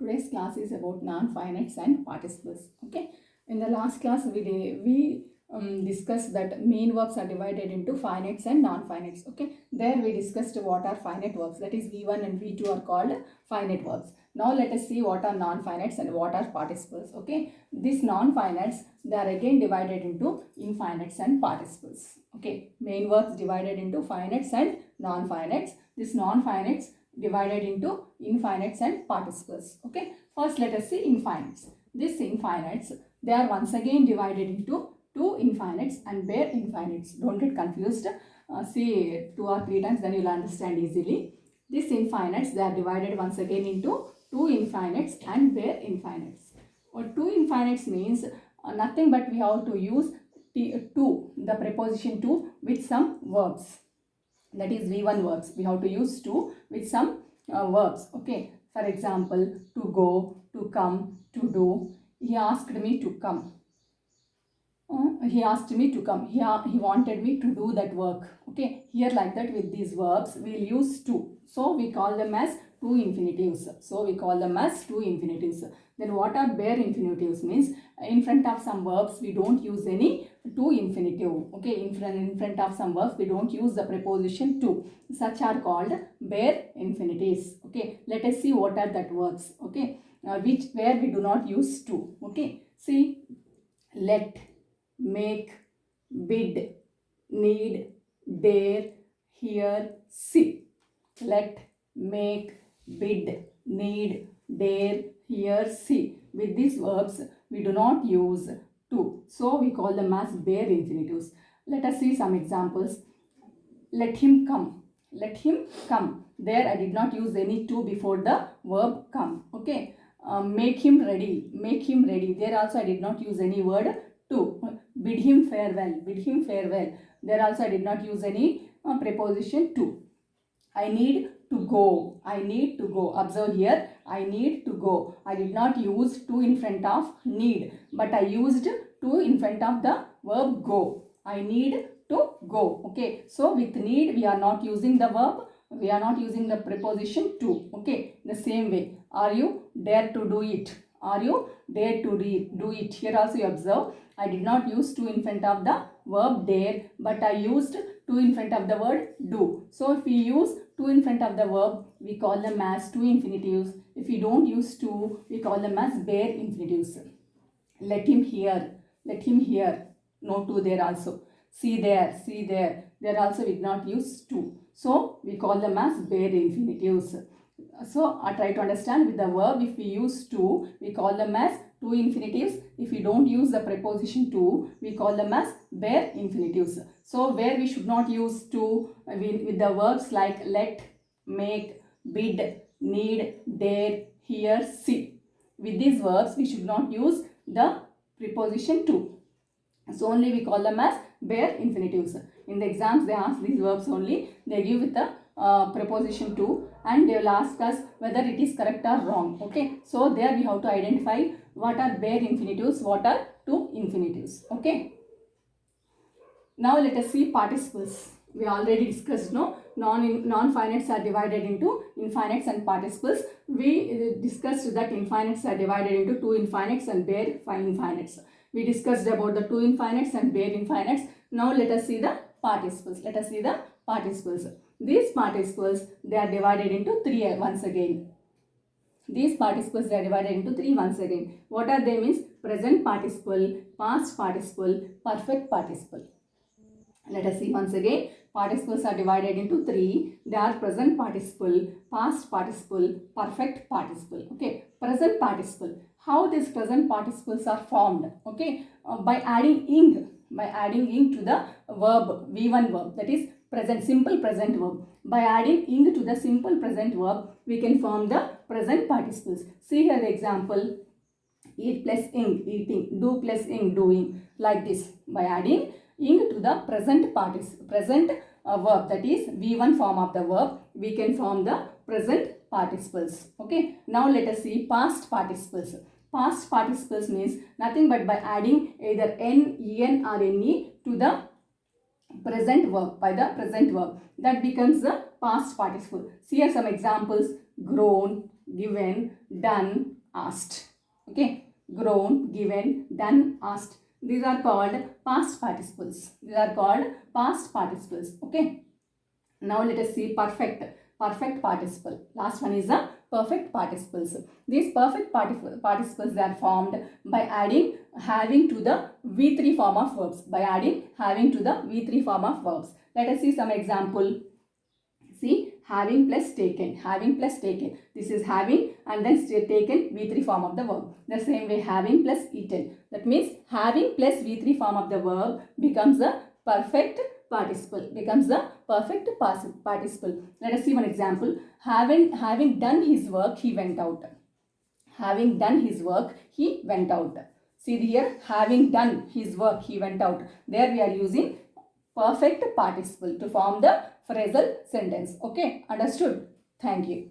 Today's class is about non-finites and participles. Okay. In the last class we discussed that main verbs are divided into finites and non-finites. Okay. There we discussed what are finite verbs. That is V1 and V2 are called finite verbs. Now let us see what are non-finites and what are participles. Okay. These non-finites, they are again divided into infinites and participles. Okay. Main verbs divided into finites and non-finites. These non-finites divided into infinites and participles. Okay. First let us see infinites. These infinites, they are once again divided into two infinites and bare infinites. Don't get confused. See 2 or 3 times, then you will understand easily. These infinites, they are divided once again into two infinites and bare infinites. Two infinites means nothing but we have to use to, the preposition to, with some verbs. That is V1 verbs. We have to use to with some verbs. Okay. For example, to go, to come, to do. He asked me to come. He asked me to come. He wanted me to do that work. Okay. Here like that with these verbs, we'll use to. So we call them as two infinitives. Then what are bare infinitives means in front of some verbs we don't use any to infinitive. Okay, in front of some verbs we don't use the preposition to. Such are called bare infinitives. Okay, let us see what are that verbs. Okay, where we do not use to. Okay, see, let, make, bid, need, dare, hear, see. Let, make, bid, need, dare, hear, see. With these verbs we do not use to. So we call them as bare infinitives. Let us see some examples. Let him come. Let him come. There I did not use any to before the verb come. Okay. Make him ready. Make him ready. There also I did not use any word to. Bid him farewell. Bid him farewell. There also I did not use any preposition to. I need to go. I need to go. Observe here. I need to go. I did not use to in front of need, but I used to in front of the verb go. I need to go. Okay. So with need we are not using the verb. We are not using the preposition to. Okay. The same way. Are you dare to do it? Are you dare to do it? Here also you observe. I did not use to in front of the verb dare, but I used to in front of the word do. So if we use to in front of the verb, we call them as two infinitives. If we don't use to, we call them as bare infinitives. Let him hear. Let him hear. No to there also. See there. See there. There also we did not use to. So we call them as bare infinitives. So I try to understand with the verb, if we use to, we call them as two infinitives. If we don't use the preposition to, we call them as bare infinitives. So where we should not use to with the verbs like let, make, bid, need, dare, hear, see. With these verbs we should not use the preposition to. So only we call them as bare infinitives. In the exams they ask these verbs only. They give with the preposition to, and they will ask us whether it is correct or wrong. Okay. So there we have to identify what are bare infinitives, what are two infinitives. Okay. Now let us see participles. We already discussed, no? Non-finites are divided into infinites and participles. We discussed that infinites are divided into two infinites and bare infinites. We discussed about the two infinites and bare infinites. Now let us see the participles. Let us see the participles. These participles, they are divided into three once again. These participles, they are divided into three once again. What are they means? Present participle, past participle, perfect participle. Let us see once again. Participles are divided into three. They are present participle, past participle, perfect participle. Okay. Present participle. How these present participles are formed? Okay. By adding ing. By adding ing to the verb, V1 verb. That is present, simple present verb. By adding ing to the simple present verb, we can form the present participles. See here the example. Eat plus ing, eating. Do plus ing, doing. Like this. By adding ing to the present verb, that is V1 form of the verb, we can form the present participles. Okay. Now let us see past participles. Past participles means nothing but by adding either n, en or ne to the present verb, by the present verb, that becomes the past participle. See here some examples: grown, given, done, asked. Okay, grown, given, done, asked. These are called past participles. These are called past participles. Okay. Now let us see perfect participle. Last one is the perfect participles. These perfect participles they are formed by adding having to the V3 form of verbs. By adding having to the V3 form of verbs. Let us see some example. See, having plus taken, having plus taken. This is having and then taken V3 form of the verb. The same way having plus eaten. That means having plus V3 form of the verb becomes a perfect participle. Becomes the perfect participle. Let us see one example. Having done his work, he went out. Having done his work, he went out. See here, having done his work, he went out. There we are using perfect participle to form the phrasal sentence. Okay, understood? Thank you.